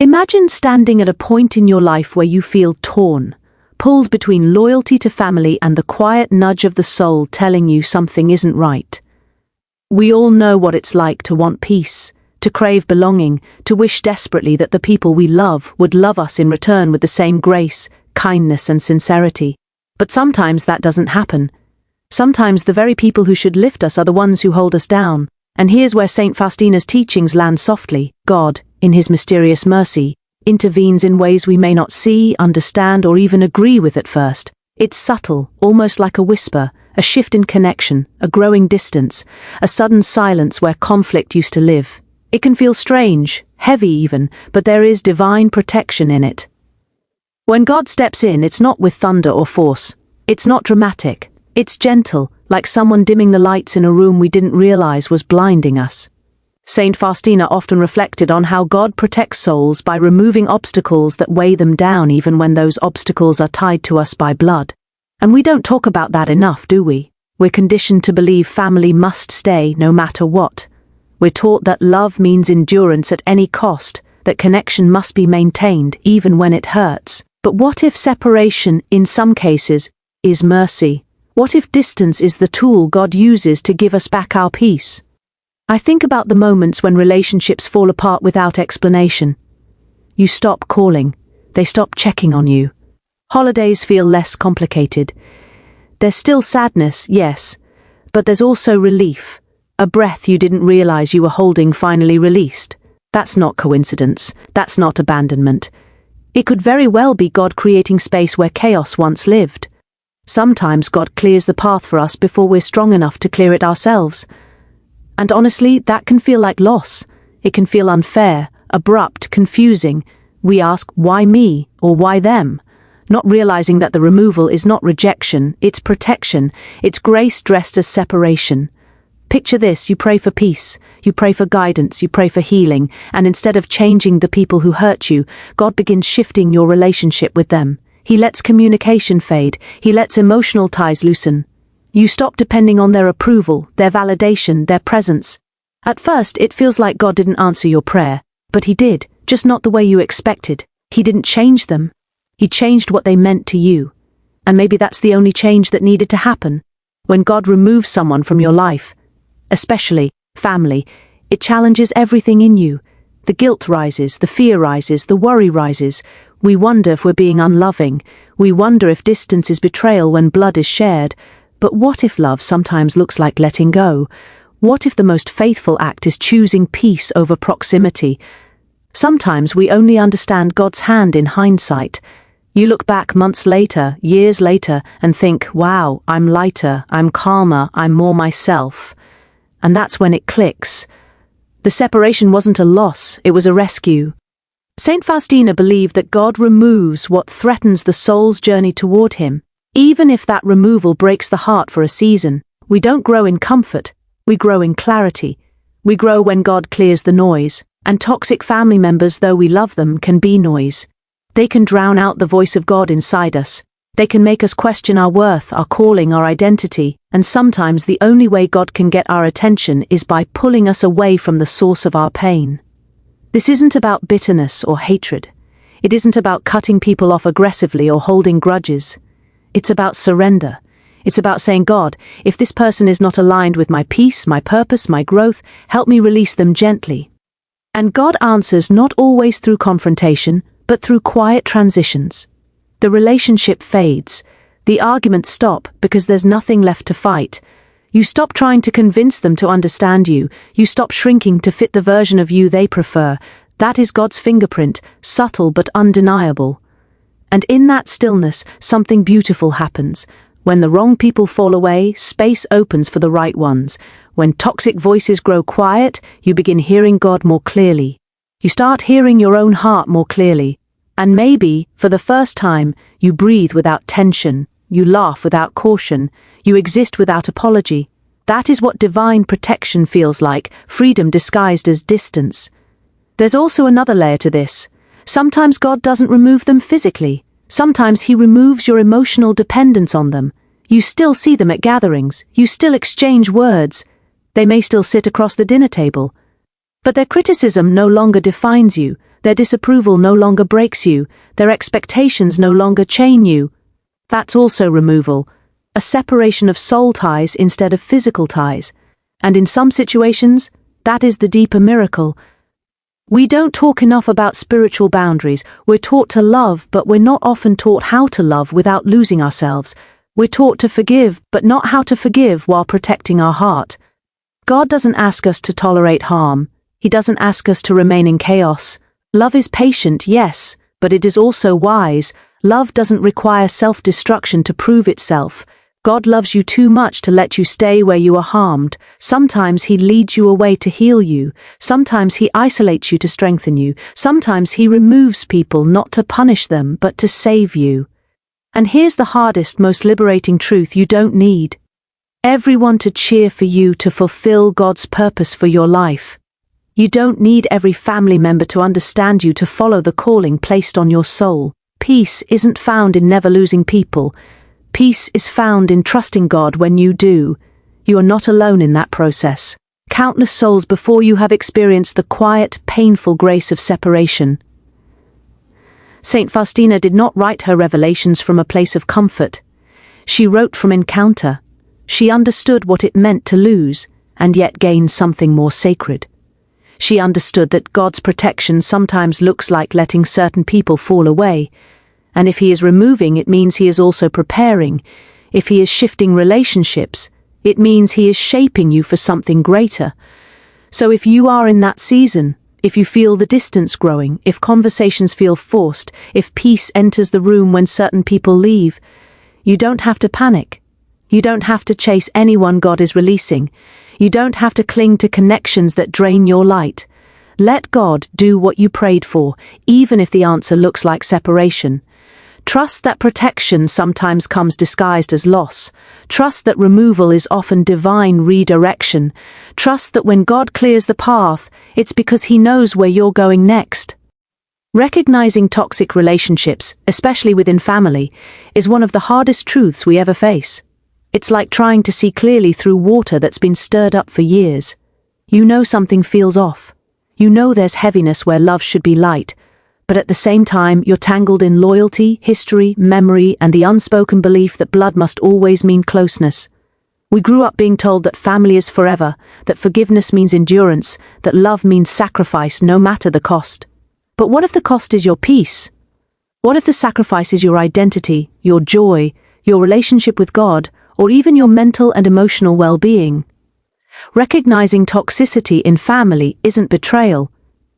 Imagine standing at a point in your life where you feel torn, pulled between loyalty to family and the quiet nudge of the soul telling you something isn't right. We all know what it's like to want peace, to crave belonging, to wish desperately that the people we love would love us in return with the same grace, kindness and sincerity. But sometimes that doesn't happen. Sometimes the very people who should lift us are the ones who hold us down. And here's where Saint Faustina's teachings land softly. God, in his mysterious mercy, intervenes in ways we may not see, understand, or even agree with at first. It's subtle, almost like a whisper, a shift in connection, a growing distance, a sudden silence where conflict used to live. It can feel strange, heavy even, but there is divine protection in it. When God steps in, it's not with thunder or force. It's not dramatic. It's gentle, like someone dimming the lights in a room we didn't realize was blinding us. Saint Faustina often reflected on how God protects souls by removing obstacles that weigh them down even when those obstacles are tied to us by blood. And we don't talk about that enough, do we? We're conditioned to believe family must stay no matter what. We're taught that love means endurance at any cost, that connection must be maintained even when it hurts. But what if separation, in some cases, is mercy? What if distance is the tool God uses to give us back our peace? I think about the moments when relationships fall apart without explanation. You stop calling. They stop checking on you. Holidays feel less complicated. There's still sadness, yes, but there's also relief. A breath you didn't realize you were holding finally released. That's not coincidence. That's not abandonment. It could very well be God creating space where chaos once lived. Sometimes God clears the path for us before we're strong enough to clear it ourselves. And honestly, that can feel like loss. It can feel unfair, abrupt, confusing. We ask, why me, or why them? Not realizing that the removal is not rejection, it's protection. It's grace dressed as separation. Picture this, you pray for peace, you pray for guidance, you pray for healing, and instead of changing the people who hurt you, God begins shifting your relationship with them. He lets communication fade, he lets emotional ties loosen. You stop depending on their approval, their validation, their presence. At first, it feels like God didn't answer your prayer, but he did, just not the way you expected. He didn't change them. He changed what they meant to you. And maybe that's the only change that needed to happen. When God removes someone from your life, especially family, it challenges everything in you. The guilt rises, the fear rises, the worry rises. We wonder if we're being unloving. We wonder if distance is betrayal when blood is shared. But what if love sometimes looks like letting go? What if the most faithful act is choosing peace over proximity? Sometimes we only understand God's hand in hindsight. You look back months later, years later, and think, wow, I'm lighter, I'm calmer, I'm more myself. And that's when it clicks. The separation wasn't a loss, it was a rescue. Saint Faustina believed that God removes what threatens the soul's journey toward him. Even if that removal breaks the heart for a season, we don't grow in comfort, we grow in clarity. We grow when God clears the noise, and toxic family members, though we love them, can be noise. They can drown out the voice of God inside us. They can make us question our worth, our calling, our identity, and sometimes the only way God can get our attention is by pulling us away from the source of our pain. This isn't about bitterness or hatred. It isn't about cutting people off aggressively or holding grudges. It's about surrender. It's about saying, God, if this person is not aligned with my peace, my purpose, my growth, help me release them gently. And God answers not always through confrontation, but through quiet transitions. The relationship fades. The arguments stop because there's nothing left to fight. You stop trying to convince them to understand you. You stop shrinking to fit the version of you they prefer. That is God's fingerprint, subtle but undeniable. And in that stillness, something beautiful happens. When the wrong people fall away, space opens for the right ones. When toxic voices grow quiet, you begin hearing God more clearly. You start hearing your own heart more clearly. And maybe, for the first time, you breathe without tension. You laugh without caution. You exist without apology. That is what divine protection feels like, freedom disguised as distance. There's also another layer to this. Sometimes God doesn't remove them physically. Sometimes he removes your emotional dependence on them. You still see them at gatherings. You still exchange words. They may still sit across the dinner table. But their criticism no longer defines you. Their disapproval no longer breaks you. Their expectations no longer chain you. That's also removal, a separation of soul ties instead of physical ties. And in some situations, that is the deeper miracle. We don't talk enough about spiritual boundaries. We're taught to love, but we're not often taught how to love without losing ourselves. We're taught to forgive, but not how to forgive while protecting our heart. God doesn't ask us to tolerate harm. He doesn't ask us to remain in chaos. Love is patient, yes, but it is also wise. Love doesn't require self-destruction to prove itself. God loves you too much to let you stay where you are harmed. Sometimes He leads you away to heal you. Sometimes He isolates you to strengthen you. Sometimes He removes people not to punish them, but to save you. And here's the hardest, most liberating truth: you don't need everyone to cheer for you to fulfill God's purpose for your life. You don't need every family member to understand you to follow the calling placed on your soul. Peace isn't found in never losing people. Peace is found in trusting God when you do. You are not alone in that process. Countless souls before you have experienced the quiet, painful grace of separation. Saint Faustina did not write her revelations from a place of comfort. She wrote from encounter. She understood what it meant to lose, and yet gain something more sacred. She understood that God's protection sometimes looks like letting certain people fall away. And if He is removing, it means He is also preparing. If He is shifting relationships, it means He is shaping you for something greater. So if you are in that season, if you feel the distance growing, if conversations feel forced, if peace enters the room when certain people leave, you don't have to panic. You don't have to chase anyone God is releasing. You don't have to cling to connections that drain your light. Let God do what you prayed for, even if the answer looks like separation. Trust that protection sometimes comes disguised as loss. Trust that removal is often divine redirection. Trust that when God clears the path, it's because He knows where you're going next. Recognizing toxic relationships, especially within family, is one of the hardest truths we ever face. It's like trying to see clearly through water that's been stirred up for years. You know something feels off. You know there's heaviness where love should be light. But at the same time, you're tangled in loyalty, history, memory, and the unspoken belief that blood must always mean closeness. We grew up being told that family is forever, that forgiveness means endurance, that love means sacrifice no matter the cost. But what if the cost is your peace? What if the sacrifice is your identity, your joy, your relationship with God, or even your mental and emotional well-being? Recognizing toxicity in family isn't betrayal.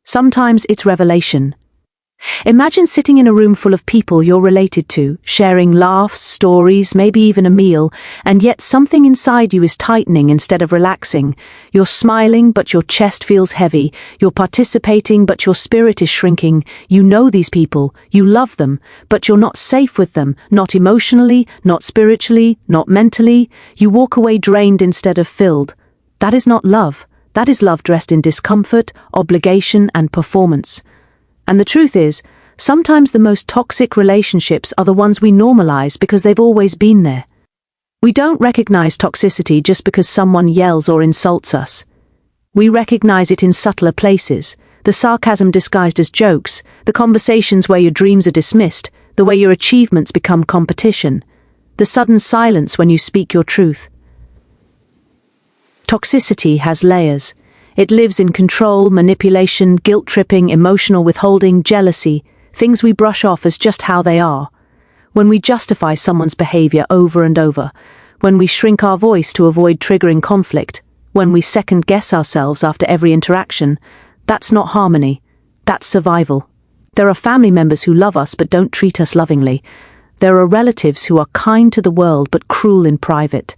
Sometimes it's revelation. Imagine sitting in a room full of people you're related to, sharing laughs, stories, maybe even a meal, and yet something inside you is tightening instead of relaxing. You're smiling, but your chest feels heavy. You're participating, but your spirit is shrinking. You know these people, you love them, but you're not safe with them, not emotionally, not spiritually, not mentally. You walk away drained instead of filled. That is not love. That is love dressed in discomfort, obligation, and performance. And the truth is, sometimes the most toxic relationships are the ones we normalize because they've always been there. We don't recognize toxicity just because someone yells or insults us. We recognize it in subtler places, the sarcasm disguised as jokes, the conversations where your dreams are dismissed, the way your achievements become competition, the sudden silence when you speak your truth. Toxicity has layers. It lives in control, manipulation, guilt-tripping, emotional withholding, jealousy, things we brush off as just how they are. When we justify someone's behavior over and over, when we shrink our voice to avoid triggering conflict, when we second-guess ourselves after every interaction, that's not harmony, that's survival. There are family members who love us but don't treat us lovingly. There are relatives who are kind to the world but cruel in private.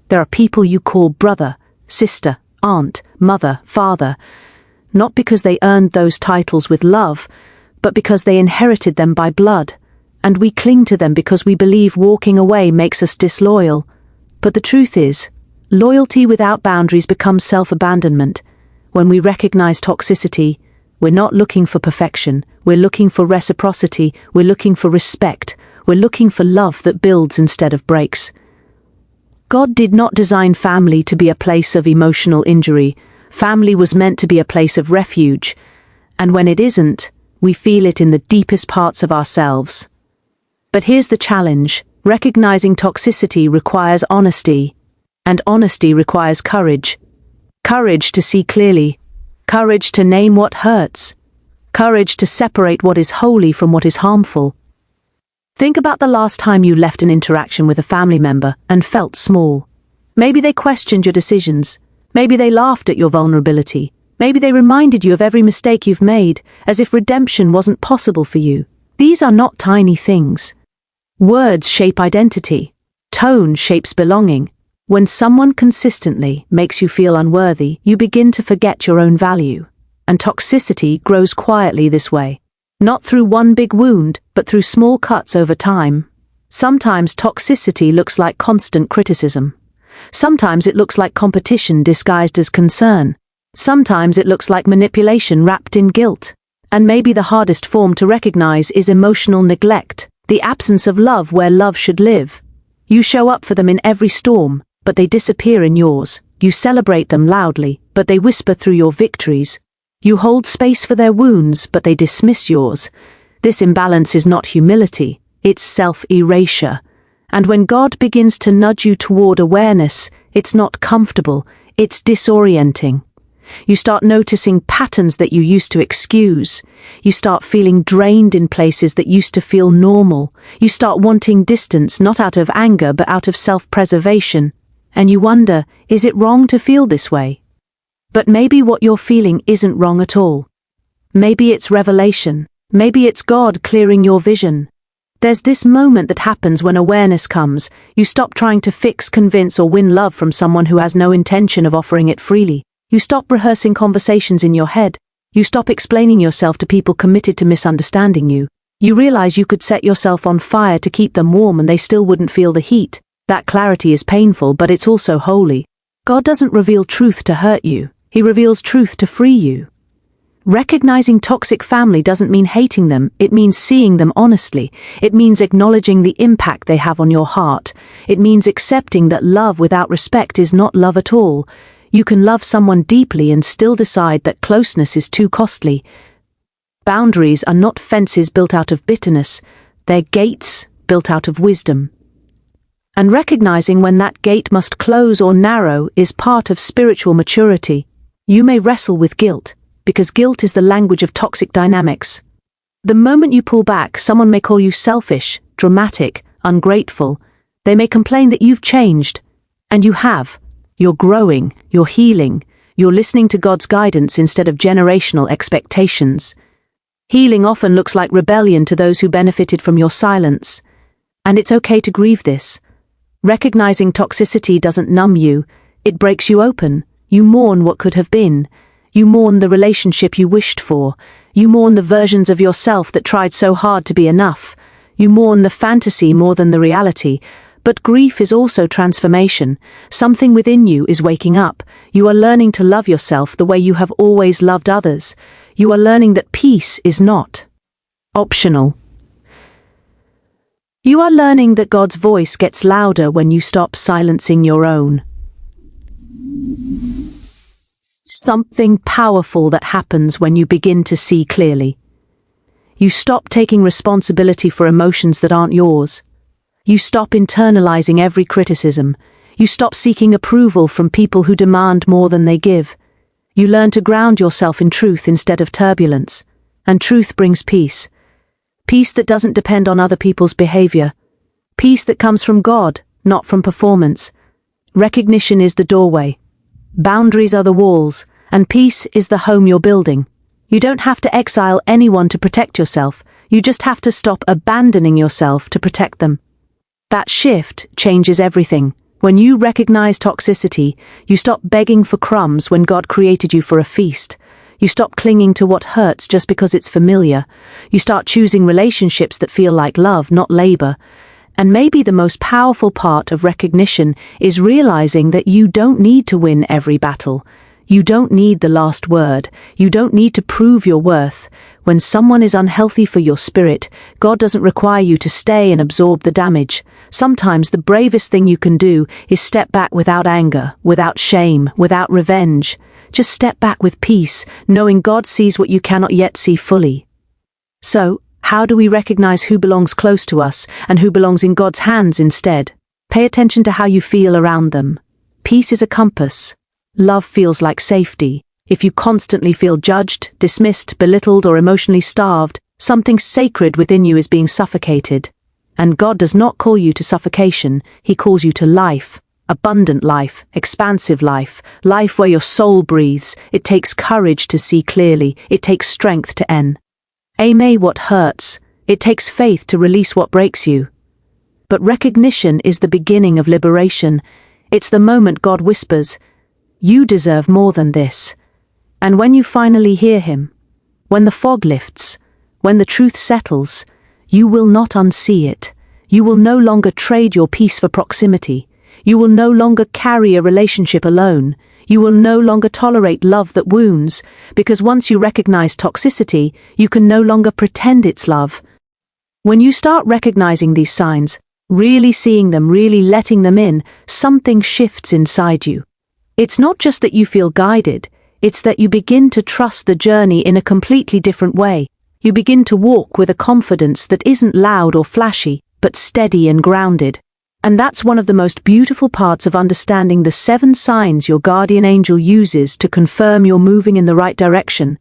There are people you call brother, sister, aunt, mother, father, not because they earned those titles with love, but because they inherited them by blood, and we cling to them because we believe walking away makes us disloyal. But the truth is, loyalty without boundaries becomes self-abandonment. When we recognize toxicity, we're not looking for perfection, we're looking for reciprocity, we're looking for respect, we're looking for love that builds instead of breaks. God did not design family to be a place of emotional injury. Family was meant to be a place of refuge. And when it isn't, We feel it in the deepest parts of ourselves. But here's the challenge. Recognizing toxicity requires honesty, and honesty requires courage. Courage to see clearly, courage to name what hurts, courage to separate what is holy from what is harmful. Think about the last time you left an interaction with a family member and felt small. Maybe they questioned your decisions. Maybe they laughed at your vulnerability. Maybe they reminded you of every mistake you've made, as if redemption wasn't possible for you. These are not tiny things. Words shape identity. Tone shapes belonging. When someone consistently makes you feel unworthy, you begin to forget your own value. And toxicity grows quietly this way. Not through one big wound, but through small cuts over time. Sometimes toxicity looks like constant criticism. Sometimes it looks like competition disguised as concern. Sometimes it looks like manipulation wrapped in guilt. And maybe the hardest form to recognize is emotional neglect, the absence of love where love should live. You show up for them in every storm, but they disappear in yours. You celebrate them loudly, but they whisper through your victories. You hold space for their wounds, but they dismiss yours. This imbalance is not humility, it's self-erasure. And when God begins to nudge you toward awareness, it's not comfortable, it's disorienting. You start noticing patterns that you used to excuse. You start feeling drained in places that used to feel normal. You start wanting distance, not out of anger, but out of self-preservation. And you wonder, is it wrong to feel this way? But maybe what you're feeling isn't wrong at all. Maybe it's revelation. Maybe it's God clearing your vision. There's this moment that happens when awareness comes. You stop trying to fix, convince, or win love from someone who has no intention of offering it freely. You stop rehearsing conversations in your head. You stop explaining yourself to people committed to misunderstanding you. You realize you could set yourself on fire to keep them warm and they still wouldn't feel the heat. That clarity is painful, but it's also holy. God doesn't reveal truth to hurt you. He reveals truth to free you. Recognizing toxic family doesn't mean hating them. It means seeing them honestly. It means acknowledging the impact they have on your heart. It means accepting that love without respect is not love at all. You can love someone deeply and still decide that closeness is too costly. Boundaries are not fences built out of bitterness. They're gates built out of wisdom. And recognizing when that gate must close or narrow is part of spiritual maturity. You may wrestle with guilt, because guilt is the language of toxic dynamics. The moment you pull back, someone may call you selfish, dramatic, ungrateful. They may complain that you've changed. And you have. You're growing, you're healing, you're listening to God's guidance instead of generational expectations. Healing often looks like rebellion to those who benefited from your silence. And it's okay to grieve this. Recognizing toxicity doesn't numb you, it breaks you open. You mourn what could have been. You mourn the relationship you wished for. You mourn the versions of yourself that tried so hard to be enough. You mourn the fantasy more than the reality. But grief is also transformation. Something within you is waking up. You are learning to love yourself the way you have always loved others. You are learning that peace is not optional. You are learning that God's voice gets louder when you stop silencing your own. Something powerful that happens when you begin to see clearly. You stop taking responsibility for emotions that aren't yours. You stop internalizing every criticism. You stop seeking approval from people who demand more than they give. You learn to ground yourself in truth instead of turbulence. And truth brings peace. Peace that doesn't depend on other people's behavior. Peace that comes from God, not from performance. Recognition is the doorway. Boundaries are the walls, and peace is the home you're building. You don't have to exile anyone to protect yourself. You just have to stop abandoning yourself to protect them. That shift changes everything. When you recognize toxicity, you stop begging for crumbs when God created you for a feast. You stop clinging to what hurts just because it's familiar. You start choosing relationships that feel like love, not labor. And maybe the most powerful part of recognition is realizing that you don't need to win every battle. You don't need the last word. You don't need to prove your worth. When someone is unhealthy for your spirit, God doesn't require you to stay and absorb the damage. Sometimes the bravest thing you can do is step back without anger, without shame, without revenge. Just step back with peace, knowing God sees what you cannot yet see fully. So, how do we recognize who belongs close to us and who belongs in God's hands instead? Pay attention to how you feel around them. Peace is a compass. Love feels like safety. If you constantly feel judged, dismissed, belittled, or emotionally starved, something sacred within you is being suffocated. And God does not call you to suffocation, He calls you to life. Abundant life, expansive life, life where your soul breathes. It takes courage to see clearly. It takes strength to end. Aim what hurts. It takes faith to release what breaks you. But recognition is the beginning of liberation. It's the moment God whispers, "You deserve more than this." And when you finally hear Him, when the fog lifts, when the truth settles, you will not unsee it. You will no longer trade your peace for proximity. You will no longer carry a relationship alone. You will no longer tolerate love that wounds, because once you recognize toxicity, you can no longer pretend it's love. When you start recognizing these signs, really seeing them, really letting them in, something shifts inside you. It's not just that you feel guided, it's that you begin to trust the journey in a completely different way. You begin to walk with a confidence that isn't loud or flashy, but steady and grounded. And that's one of the most beautiful parts of understanding the 7 signs your guardian angel uses to confirm you're moving in the right direction.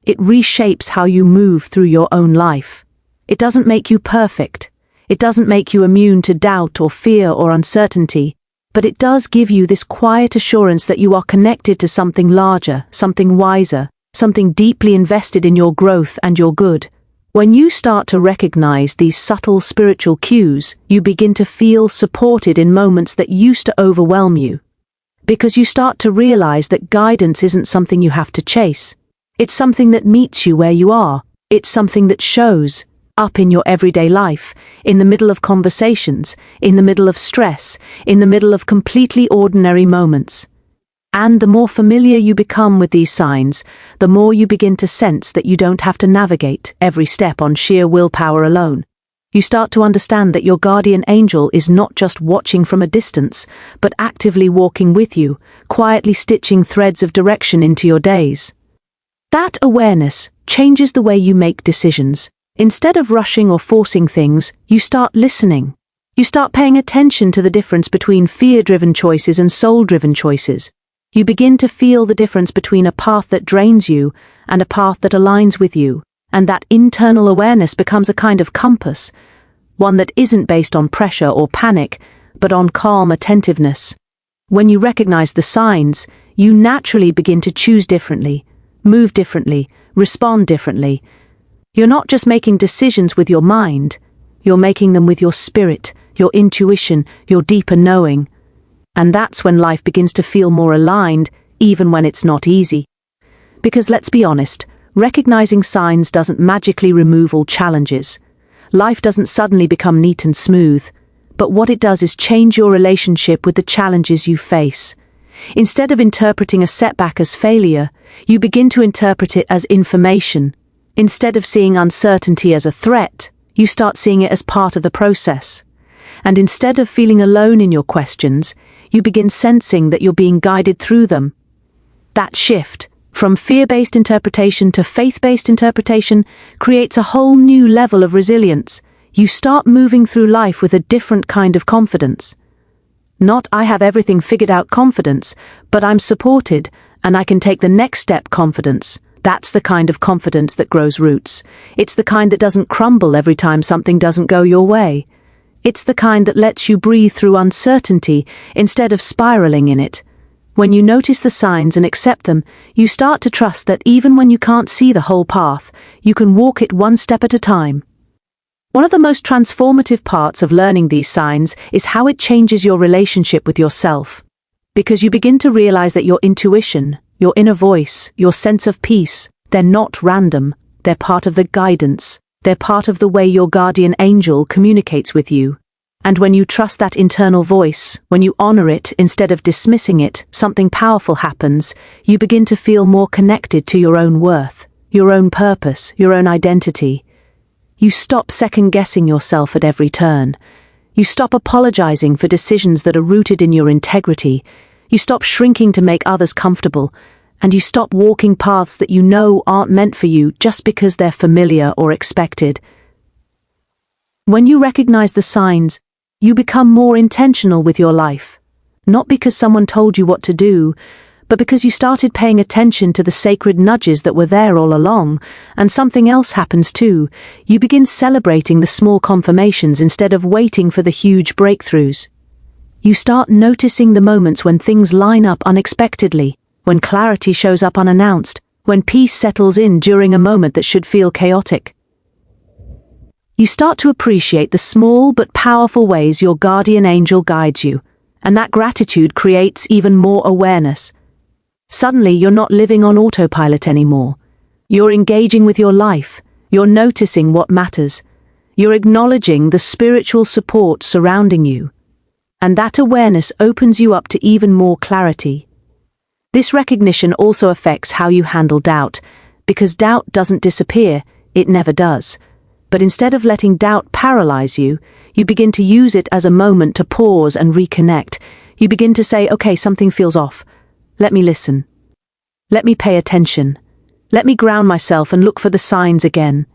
It reshapes how you move through your own life. It doesn't make you perfect. It doesn't make you immune to doubt or fear or uncertainty, but it does give you this quiet assurance that you are connected to something larger, something wiser, something deeply invested in your growth and your good. When you start to recognize these subtle spiritual cues, you begin to feel supported in moments that used to overwhelm you. Because you start to realize that guidance isn't something you have to chase. It's something that meets you where you are. It's something that shows up in your everyday life, in the middle of conversations, in the middle of stress, in the middle of completely ordinary moments. And the more familiar you become with these signs, the more you begin to sense that you don't have to navigate every step on sheer willpower alone. You start to understand that your guardian angel is not just watching from a distance, but actively walking with you, quietly stitching threads of direction into your days. That awareness changes the way you make decisions. Instead of rushing or forcing things, you start listening. You start paying attention to the difference between fear-driven choices and soul-driven choices. You begin to feel the difference between a path that drains you and a path that aligns with you, and that internal awareness becomes a kind of compass, one that isn't based on pressure or panic, but on calm attentiveness. When you recognize the signs, you naturally begin to choose differently, move differently, respond differently. You're not just making decisions with your mind, you're making them with your spirit, your intuition, your deeper knowing. And that's when life begins to feel more aligned, even when it's not easy. Because let's be honest, recognizing signs doesn't magically remove all challenges. Life doesn't suddenly become neat and smooth, but what it does is change your relationship with the challenges you face. Instead of interpreting a setback as failure, you begin to interpret it as information. Instead of seeing uncertainty as a threat, you start seeing it as part of the process. And instead of feeling alone in your questions, you begin sensing that you're being guided through them. That shift, from fear-based interpretation to faith-based interpretation, creates a whole new level of resilience. You start moving through life with a different kind of confidence. Not "I have everything figured out" confidence, but "I'm supported and I can take the next step" confidence. That's the kind of confidence that grows roots. It's the kind that doesn't crumble every time something doesn't go your way. It's the kind that lets you breathe through uncertainty instead of spiraling in it. When you notice the signs and accept them, you start to trust that even when you can't see the whole path, you can walk it one step at a time. One of the most transformative parts of learning these signs is how it changes your relationship with yourself. Because you begin to realize that your intuition, your inner voice, your sense of peace, they're not random, they're part of the guidance. They're part of the way your guardian angel communicates with you. And when you trust that internal voice, when you honor it instead of dismissing it, something powerful happens. You begin to feel more connected to your own worth, your own purpose, your own identity. You stop second-guessing yourself at every turn. You stop apologizing for decisions that are rooted in your integrity. You stop shrinking to make others comfortable. and you stop walking paths that you know aren't meant for you just because they're familiar or expected. When you recognize the signs, you become more intentional with your life, not because someone told you what to do, but because you started paying attention to the sacred nudges that were there all along. And something else happens too. You begin celebrating the small confirmations instead of waiting for the huge breakthroughs. You start noticing the moments when things line up unexpectedly, when clarity shows up unannounced, when peace settles in during a moment that should feel chaotic. You start to appreciate the small but powerful ways your guardian angel guides you, and that gratitude creates even more awareness. Suddenly, you're not living on autopilot anymore. You're engaging with your life. You're noticing what matters. You're acknowledging the spiritual support surrounding you. And that awareness opens you up to even more clarity. This recognition also affects how you handle doubt, because doubt doesn't disappear, it never does. But instead of letting doubt paralyze you, you begin to use it as a moment to pause and reconnect. You begin to say, okay, something feels off. Let me listen. Let me pay attention. Let me ground myself and look for the signs again.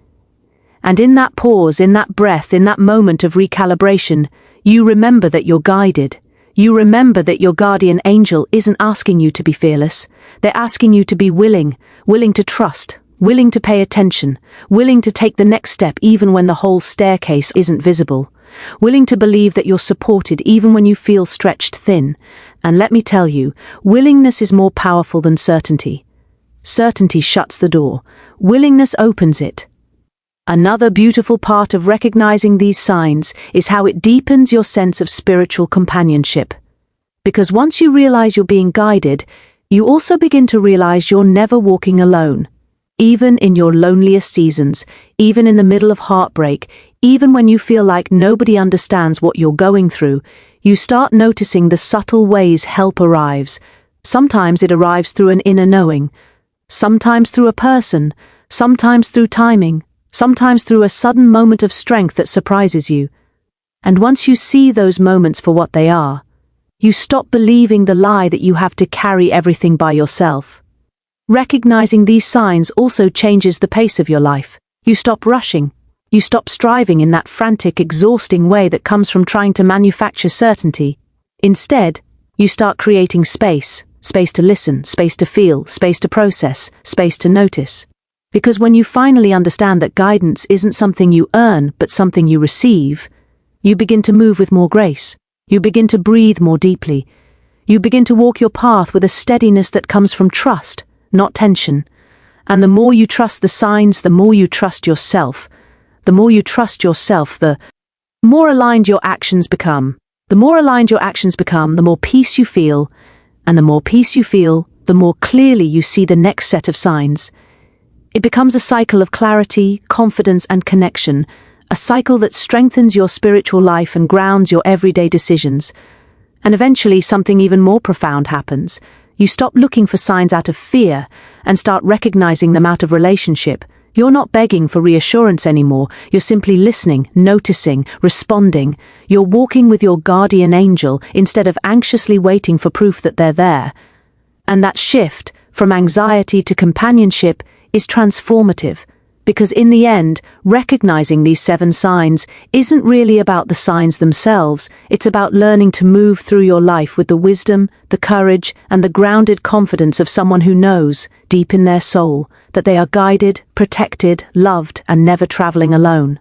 And in that pause, in that breath, in that moment of recalibration, you remember that you're guided. You remember that your guardian angel isn't asking you to be fearless. They're asking you to be willing to trust, willing to pay attention, willing to take the next step even when the whole staircase isn't visible, willing to believe that you're supported even when you feel stretched thin. And let me tell you, willingness is more powerful than certainty. Certainty shuts the door. Willingness opens it. Another beautiful part of recognizing these signs is how it deepens your sense of spiritual companionship. Because once you realize you're being guided, you also begin to realize you're never walking alone. Even in your loneliest seasons, even in the middle of heartbreak, even when you feel like nobody understands what you're going through, you start noticing the subtle ways help arrives. Sometimes it arrives through an inner knowing, sometimes through a person, sometimes through timing, sometimes through a sudden moment of strength that surprises you. And once you see those moments for what they are, you stop believing the lie that you have to carry everything by yourself. Recognizing these signs also changes the pace of your life. You stop rushing. You stop striving in that frantic, exhausting way that comes from trying to manufacture certainty. Instead, you start creating space to listen, space to feel, space to process, space to notice. Because when you finally understand that guidance isn't something you earn, but something you receive, you begin to move with more grace. You begin to breathe more deeply. You begin to walk your path with a steadiness that comes from trust, not tension. And the more you trust the signs, the more you trust yourself. The more you trust yourself, the more aligned your actions become. The more aligned your actions become, the more peace you feel. And the more peace you feel, the more clearly you see the next set of signs. It becomes a cycle of clarity, confidence, and connection, a cycle that strengthens your spiritual life and grounds your everyday decisions. And eventually something even more profound happens. You stop looking for signs out of fear and start recognizing them out of relationship. You're not begging for reassurance anymore. You're simply listening, noticing, responding. You're walking with your guardian angel instead of anxiously waiting for proof that they're there. And that shift from anxiety to companionship is transformative, because in the end, recognizing these 7 signs isn't really about the signs themselves. It's about learning to move through your life with the wisdom, the courage, and the grounded confidence of someone who knows, deep in their soul, that they are guided, protected, loved, and never traveling alone.